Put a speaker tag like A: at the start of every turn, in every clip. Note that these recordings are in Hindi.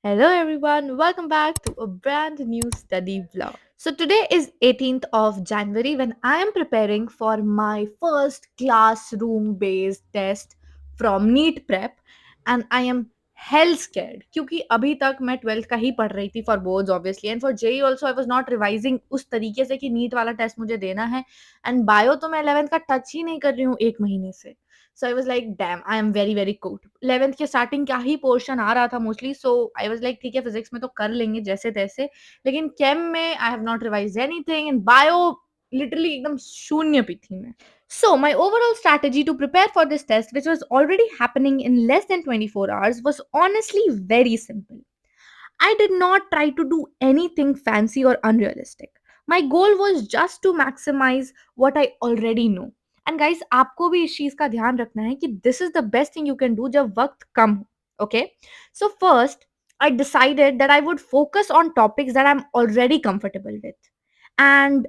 A: Hello everyone, welcome back to a brand new study vlog. So today is 18th of January when I am preparing for my first classroom based test from NEET prep and I am hell scared क्योंकि अभी तक मैं 12th का ही पढ़ रही थी for boards obviously and for JEE also I was not revising उस तरीके से कि NEET वाला टेस्ट मुझे देना है and bio तो मैं 11th का टच ही नहीं कर रही हूँ एक महीने से. So I was like, damn, I am very very cooked. 11th के स्टार्टिंग क्या ही पोर्शन आ रहा था mostly, so I was like ठीक है फिजिक्स में तो कर लेंगे जैसे तैसे, लेकिन केम में I have not revised anything and bio literally एकदम शून्य पे थी मैं. So my overall strategy to prepare for this test, which was already happening in less than 24 hours, was honestly very simple. I did not try to do anything fancy or unrealistic. My goal was just to maximize what I already know. And guys, आपको भी इस चीज का ध्यान रखना है कि this is the best thing you can do जब वक्त कम हो. Okay? So first, I decided that I would focus on topics that I'm already comfortable with. And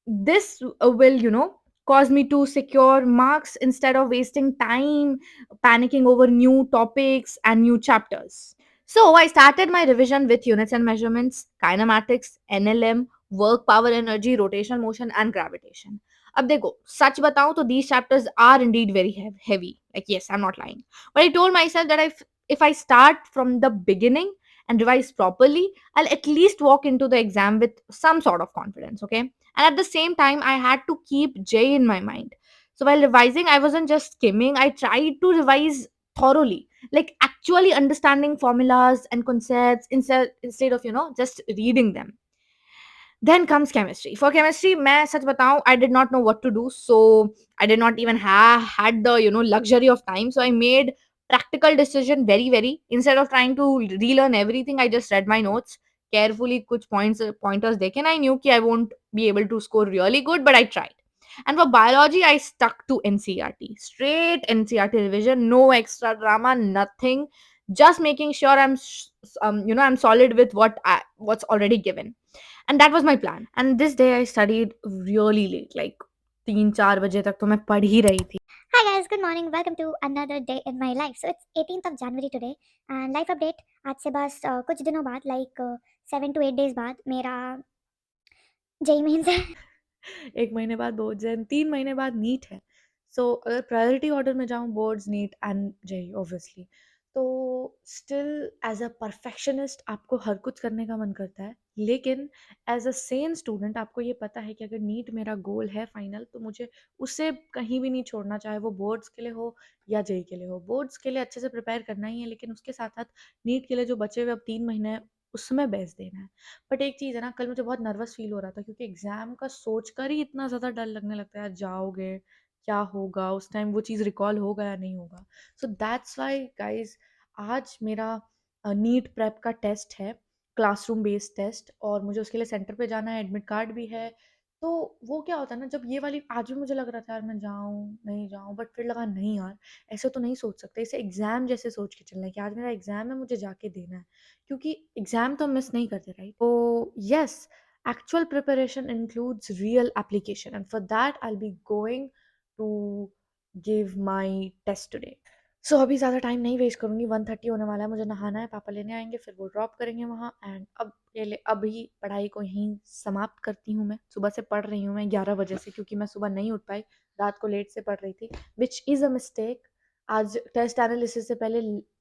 A: this will, cause me to secure marks instead of wasting time panicking over new topics and new chapters. So I started my revision with units and measurements, kinematics, NLM, work, power, energy, rotation, motion, and gravitation. अब देखो सच बताऊं तो these chapters are indeed very heavy. Like yes, I'm not lying. But I told myself that if I start from the beginning and revise properly, I'll at least walk into the exam with some sort of confidence. Okay. And at the same time, I had to keep J in my mind. So while revising, I wasn't just skimming, I tried to revise thoroughly, like actually understanding formulas and concepts instead of, just reading them. Then comes chemistry. For chemistry, मैं सच बताऊं, I did not know what to do. So I did not even have had the luxury of time. So I made practical decision very very. Instead of trying to relearn everything, I just read my notes carefully. कुछ pointers देखे. And I knew कि I won't be able to score really good, but I tried. And for biology, I stuck to NCRT. Straight NCRT revision, no extra drama, nothing. Just making sure I'm solid with what's already given. And that was my plan. And this day I studied really late, like 3-4 बजे तक तो मैं पढ़ ही रही थी.
B: Hi guys, good morning. Welcome to another day in my life. So it's 18th of January today and life update. आज से बस कुछ दिनों बाद लाइक 7 to 8 days बाद मेरा जेई मेंस है.
A: एक महीने बाद बोर्ड्स हैं, 3 महीने बाद नीट है. सो अगर प्रायोरिटी ऑर्डर में जाऊँ, boards, neat and JEE obviously. तो स्टिल एज़ अ परफेक्शनिस्ट आपको हर कुछ करने का मन करता है. लेकिन एज़ अ सेन स्टूडेंट आपको ये पता है कि अगर नीट मेरा गोल है फाइनल, तो मुझे उसे कहीं भी नहीं छोड़ना, चाहे वो बोर्ड्स के लिए हो या जेईई के लिए हो. बोर्ड्स के लिए अच्छे से प्रिपेयर करना ही है, लेकिन उसके साथ-साथ नीट के लिए जो बचे हुए अब 3 महीने हैं, उसमें बेस्ट देना है. बट एक चीज़ है ना, कल मुझे बहुत नर्वस फ़ील हो रहा था क्योंकि एग्ज़ाम का सोचकर ही इतना ज़्यादा डर लगने लगता है, यार जाओगे, क्या होगा? उस टाइम वो चीज़ रिकॉल होगा या नहीं होगा? सो दैट्स व्हाई गाइज़, आज मेरा नीट प्रेप का टेस्ट है, क्लासरूम बेस्ड टेस्ट, और मुझे उसके लिए सेंटर पे जाना है, एडमिट कार्ड भी है. तो वो क्या होता है ना, जब ये वाली आज भी मुझे लग रहा था यार मैं जाऊँ, नहीं जाऊँ, बट फिर लगा नहीं यार, ऐसे तो नहीं सोच सकते, इसे एग्ज़ाम जैसे सोच के चलना है कि आज मेरा एग्ज़ाम है, मुझे जाके देना है. क्योंकि एग्ज़ाम तो हम मिस नहीं करते, राइट? तो yes, actual preparation includes real application, and for that I'll be going to give my test today. सो अभी ज़्यादा टाइम नहीं वेस्ट करूँगी. 1:30 होने वाला है, मुझे नहाना है, पापा लेने आएंगे, फिर वो ड्रॉप करेंगे वहाँ. एंड अब अभी पढ़ाई को यहीं समाप्त करती हूँ. मैं सुबह से पढ़ रही हूँ, मैं 11 बजे से, क्योंकि मैं सुबह नहीं उठ पाई, रात को लेट से पढ़ रही थी, विच इज़ अ मिस्टेक. आज टेस्ट एनालिसिस से पहले,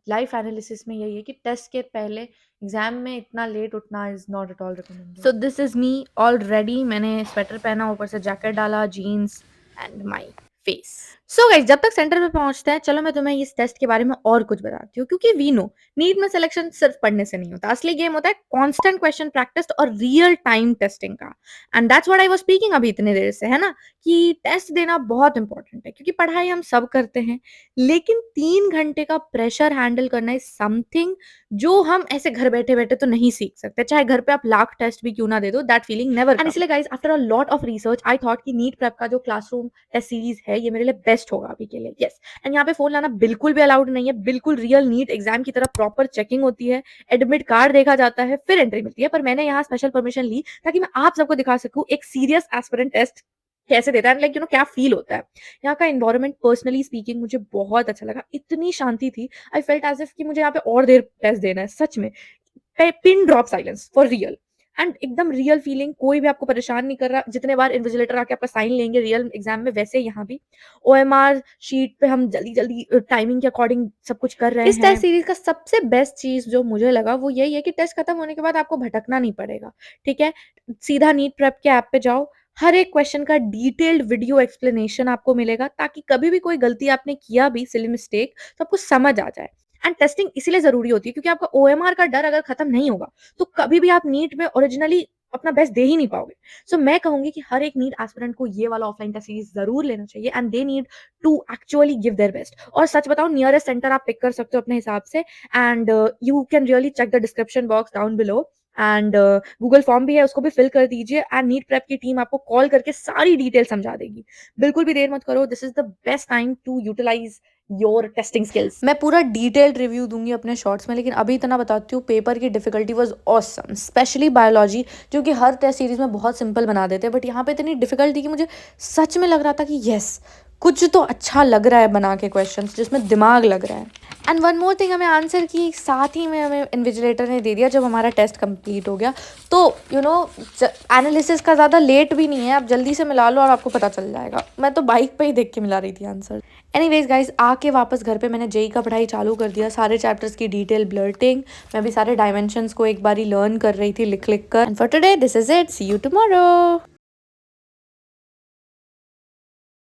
A: लाइफ एनालिसिस में यही है कि टेस्ट के पहले एग्जाम में इतना लेट उठना is not at all recommended. So this is me all ready. मैंने स्वेटर पहना, ऊपर से जैकेट डाला, jeans and my face. So guys, जब तक सेंटर पे पहुंचते हैं, चलो मैं तुम्हें इस टेस्ट के बारे में और कुछ बताती हूँ. क्योंकि वी नो नीट में सिलेक्शन सिर्फ पढ़ने से नहीं होता, असली गेम होता है कांस्टेंट क्वेश्चन प्रैक्टिस और रियल टाइम टेस्टिंग का. And that's what I was speaking अभी इतने देर से, है ना, कि टेस्ट देना बहुत इंपॉर्टेंट है. क्योंकि पढ़ाई हम सब करते हैं, लेकिन 3 घंटे का प्रेशर हैंडल करना इज समथिंग जो हम ऐसे घर बैठे बैठे तो नहीं सीख सकते. चाहे घर पे आप लाख टेस्ट भी क्यों ना दे दो, दैट फीलिंग नेवर. एंड इसलिए guys, after a lot of research, I thought कि नीट प्रेप का जो क्लासरूम टेस्ट सीरीज है, ये मेरे लिए बेस्ट होगा अभी के लिए. यस. एंड यहाँ पे फोन लाना बिल्कुल भी अलाउड नहीं है, बिल्कुल रियल नीट एग्जाम की तरह प्रॉपर चेकिंग होती है, एडमिट कार्ड देखा जाता है, फिर एंट्री मिलती है. पर मैंने यहाँ स्पेशल परमिशन ली ताकि मैं आप सबको दिखा सकूं एक सीरियस एस्पिरेंट टेस्ट कैसे देता है, लाइक क्या फील होता है. यहाँ का एनवायरनमेंट पर्सनली स्पीकिंग मुझे बहुत अच्छा लगा, इतनी शांति थी. आई फेल्ट एज इफ कि मुझे यहाँ पे और देर टेस्ट देना है, सच में. Pin drop silence for real, and एकदम रियल फीलिंग, कोई भी आपको परेशान नहीं कर रहा। जितने बार इन्विजिलेटर आके आपका साइन लेंगे रियल एग्जाम में, वैसे यहाँ भी ओएमआर शीट पे हम जल्दी जल्दी टाइमिंग के अकॉर्डिंग सब कुछ कर रहे हैं। इस टेस्ट सीरीज का सबसे बेस्ट चीज जो मुझे लगा वो यही है कि टेस्ट खत्म होने के बाद आपको भटकना नहीं पड़ेगा। ठीक है, सीधा नीट प्रेप के ऐप पे जाओ, हर एक क्वेश्चन का डिटेल्ड वीडियो एक्सप्लेनेशन आपको मिलेगा, ताकि कभी भी कोई गलती आपने किया भी, सिली मिस्टेक, तो आपको समझ आ जाए। एंड टेस्टिंग इसीलिए जरूरी होती है क्योंकि आपका ओएमआर का डर अगर खत्म नहीं होगा तो कभी भी आप नीट में ओरिजिनली अपना बेस्ट दे ही नहीं पाओगे। सो मैं कहूंगी कि हर एक नीट एस्पिरेंट को ये वाला ऑफलाइन टेस्ट सीरीज जरूर लेना चाहिए, and they need to actually give their best. और सच बताओ, नियरेस्ट सेंटर आप पिक कर सकते हो अपने हिसाब से, and you can really check the description box down below, and Google form भी है, उसको भी फिल कर दीजिए, एंड नीट प्रेप की टीम आपको कॉल करके सारी डिटेल समझा देगी। बिल्कुल भी देर मत करो, this is the best time to utilise your testing skills. मैं पूरा डिटेल्ड रिव्यू दूंगी अपने शॉर्ट्स में, लेकिन अभी इतना बताती हूँ, पेपर की difficulty was awesome, specially biology, जो कि हर टेस्ट सीरीज में बहुत सिंपल बना देते हैं, बट यहाँ पे इतनी डिफिकल्टी कि मुझे सच में लग रहा था कि यस, कुछ तो अच्छा लग रहा है बना के क्वेश्चंस जिसमें दिमाग लग रहा है। एंड वन मोर थिंग, हमें आंसर की साथ ही में हमें इन्विजिलेटर ने दे दिया जब हमारा टेस्ट कंप्लीट हो गया। तो यू नो, एनालिसिस का ज़्यादा लेट भी नहीं है, आप जल्दी से मिला लो और आपको पता चल जाएगा। मैं तो बाइक पे ही देख के मिला रही थी आंसर। एनीवेज गाइज, आके वापस घर पे मैंने जेई का पढ़ाई चालू कर दिया, सारे चैप्टर्स की डिटेल ब्लर्टिंग, मैं भी सारे डायमेंशंस को एक बार ही लर्न कर रही थी लिख लिख कर। And for today this is it, see you tomorrow.